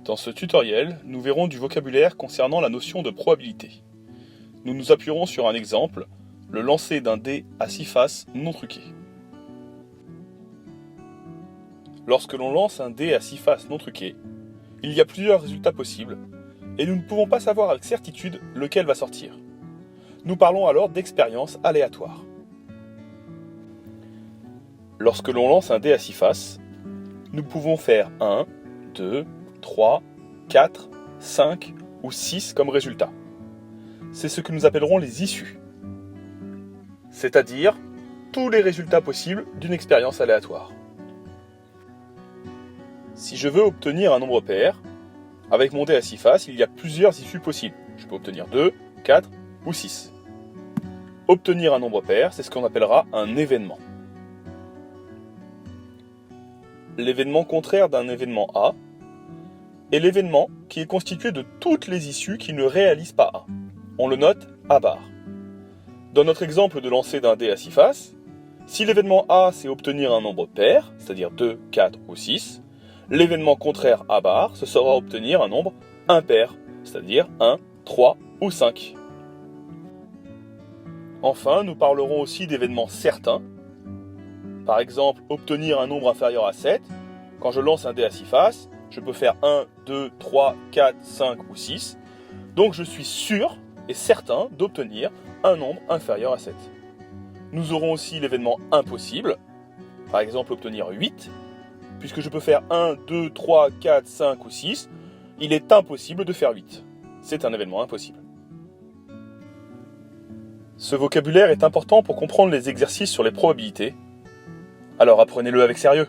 Dans ce tutoriel, nous verrons du vocabulaire concernant la notion de probabilité. Nous nous appuierons sur un exemple, le lancer d'un dé à 6 faces non truqué. Lorsque l'on lance un dé à 6 faces non truqué, il y a plusieurs résultats possibles, et nous ne pouvons pas savoir avec certitude lequel va sortir. Nous parlons alors d'expérience aléatoire. Lorsque l'on lance un dé à 6 faces, nous pouvons faire 1, 2, 3, 4, 5 ou 6 comme résultat. C'est ce que nous appellerons les issues, c'est-à-dire tous les résultats possibles d'une expérience aléatoire. Si je veux obtenir un nombre pair, avec mon dé à 6 faces, il y a plusieurs issues possibles. Je peux obtenir 2, 4 ou 6. Obtenir un nombre pair, c'est ce qu'on appellera un événement. L'événement contraire d'un événement A est l'événement qui est constitué de toutes les issues qui ne réalisent pas A. On le note A bar. Dans notre exemple de lancer d'un dé à 6 faces, si l'événement A c'est obtenir un nombre pair, c'est-à-dire 2, 4 ou 6, l'événement contraire A bar, ce sera obtenir un nombre impair, c'est-à-dire 1, 3 ou 5. Enfin, nous parlerons aussi d'événements certains. Par exemple, obtenir un nombre inférieur à 7. Quand je lance un dé à 6 faces, je peux faire 1, 2, 3, 4, 5 ou 6. Donc je suis sûr et certain d'obtenir un nombre inférieur à 7. Nous aurons aussi l'événement impossible. Par exemple, obtenir 8. Puisque je peux faire 1, 2, 3, 4, 5 ou 6, il est impossible de faire 8. C'est un événement impossible. Ce vocabulaire est important pour comprendre les exercices sur les probabilités. Alors apprenez-le avec sérieux.